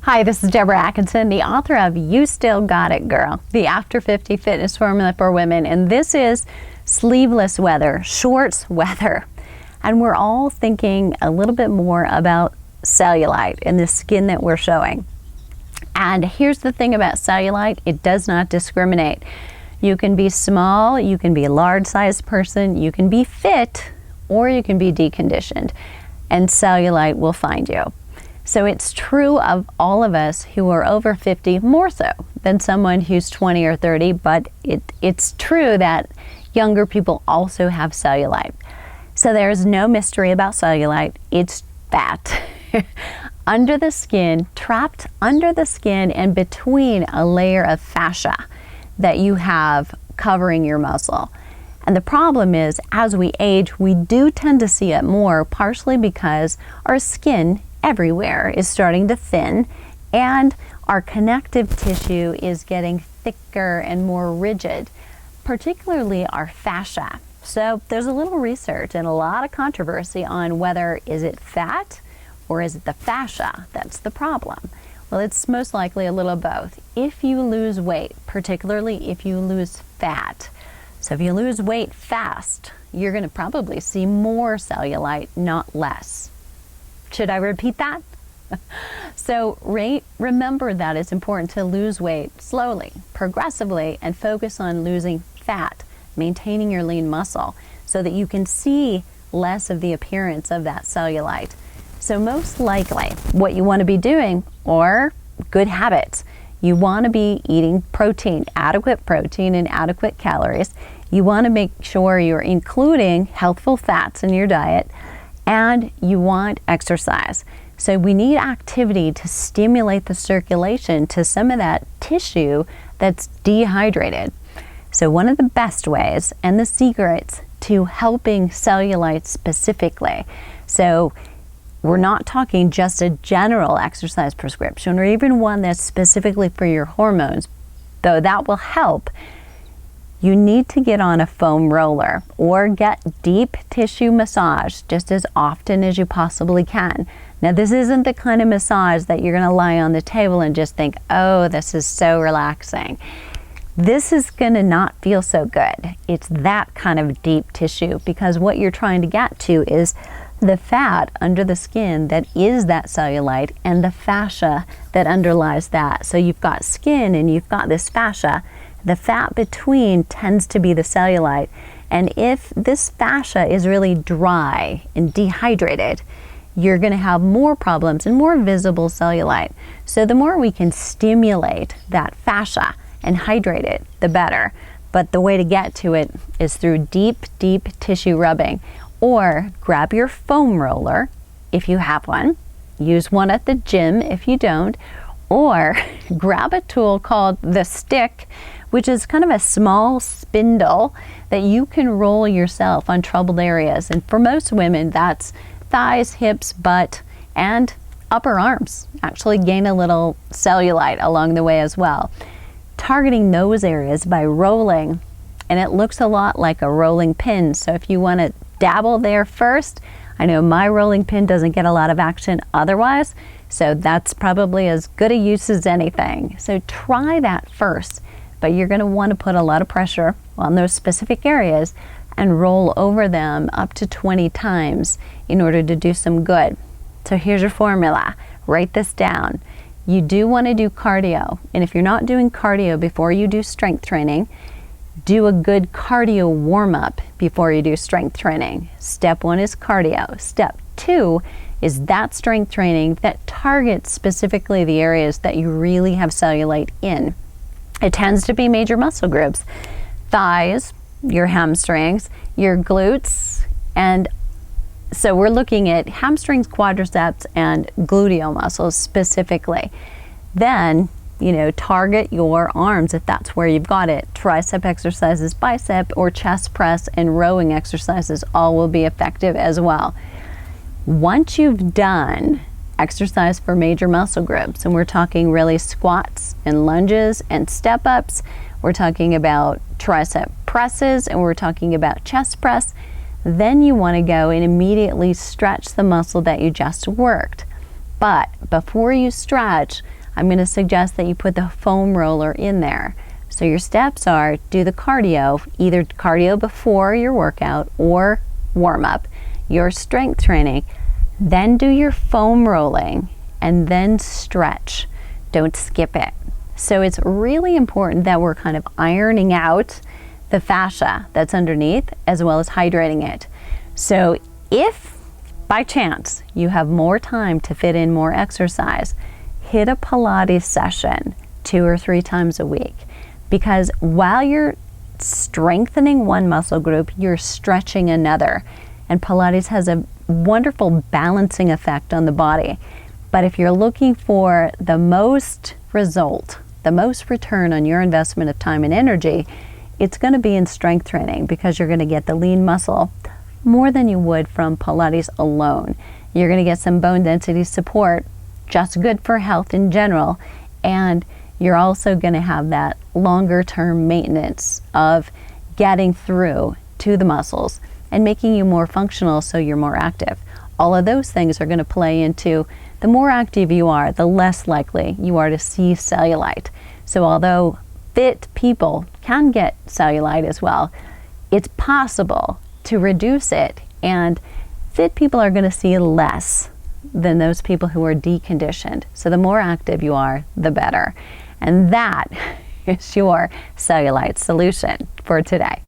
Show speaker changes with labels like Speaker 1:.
Speaker 1: Hi, this is Deborah Atkinson, the author of You Still Got It, Girl, the After 50 Fitness Formula for Women. And this is sleeveless weather, shorts weather. And we're all thinking a little bit more about cellulite in the skin that we're showing. And here's the thing about cellulite, it does not discriminate. You can be small, you can be a large-sized person, you can be fit, or you can be deconditioned, and cellulite will find you. So it's true of all of us who are over 50, more so than someone who's 20 or 30, but it's true that younger people also have cellulite. So there's no mystery about cellulite. It's fat under the skin, trapped under the skin and between a layer of fascia that you have covering your muscle. And the problem is, as we age, we do tend to see it more, partially because our skin everywhere is starting to thin and our connective tissue is getting thicker and more rigid, particularly our fascia. So there's a little research and a lot of controversy on whether is it fat or is it the fascia that's the problem. Well, it's most likely a little of both. If you lose weight, particularly if you lose fat, so if you lose weight fast, you're going to probably see more cellulite, not less. Should I repeat that? So remember that it's important to lose weight slowly, progressively, and focus on losing fat, maintaining your lean muscle so that you can see less of the appearance of that cellulite. So most likely what you want to be doing, or good habits, you want to be eating protein and adequate calories. You want to make sure you're including healthful fats in your diet, and you want exercise. So we need activity to stimulate the circulation to some of that tissue that's dehydrated. So one of the best ways and the secrets to helping cellulite specifically, so we're not talking just a general exercise prescription or even one that's specifically for your hormones, though that will help. You need to get on a foam roller or get deep tissue massage just as often as you possibly can. Now, this isn't the kind of massage that you're going to lie on the table and just think, oh, this is so relaxing. This is going to not feel so good. It's that kind of deep tissue, because what you're trying to get to is the fat under the skin that is that cellulite and the fascia that underlies that. So you've got skin and you've got this fascia. The fat between tends to be the cellulite, and if this fascia is really dry and dehydrated, you're going to have more problems and more visible cellulite. So the more we can stimulate that fascia and hydrate it, the better. But the way to get to it is through deep tissue rubbing, or grab your foam roller if you have one, use one at the gym if you don't, or grab a tool called the stick, which is kind of a small spindle that you can roll yourself on troubled areas. And for most women, that's thighs, hips, butt, and upper arms. Actually gain a little cellulite along the way as well. Targeting those areas by rolling, and it looks a lot like a rolling pin. So if you want to dabble there first, I know my rolling pin doesn't get a lot of action otherwise, so that's probably as good a use as anything. So try that first. But you're going to want to put a lot of pressure on those specific areas and roll over them up to 20 times in order to do some good. So here's your formula. Write this down. You do want to do cardio. And if you're not doing cardio before you do strength training, do a good cardio warm-up before you do strength training. Step 1 is cardio. Step 2 is that strength training that targets specifically the areas that you really have cellulite in. It tends to be major muscle groups: thighs, your hamstrings, your glutes, and so we're looking at hamstrings, quadriceps, and gluteal muscles specifically. Then, target your arms if that's where you've got it. Tricep exercises, bicep, or chest press and rowing exercises all will be effective as well. Once you've done exercise for major muscle groups, and we're talking really squats and lunges and step-ups, we're talking about tricep presses, and we're talking about chest press, then you want to go and immediately stretch the muscle that you just worked. But before you stretch, I'm going to suggest that you put the foam roller in there. So your steps are do the cardio, either cardio before your workout or warm up, your strength training, then do your foam rolling, and then stretch. Don't skip it. So it's really important that we're kind of ironing out the fascia that's underneath as well as hydrating it. So if by chance you have more time to fit in more exercise, hit a Pilates session 2 or 3 times a week, because while you're strengthening one muscle group, you're stretching another. And Pilates has a wonderful balancing effect on the body. But if you're looking for the most result, the most return on your investment of time and energy, it's going to be in strength training, because you're going to get the lean muscle more than you would from Pilates alone. You're going to get some bone density support, just good for health in general, and you're also going to have that longer term maintenance of getting through to the muscles and making you more functional so you're more active. All of those things are going to play into the more active you are, the less likely you are to see cellulite. So although fit people can get cellulite as well, it's possible to reduce it, and fit people are going to see less than those people who are deconditioned. So the more active you are, the better. And that is your cellulite solution for today.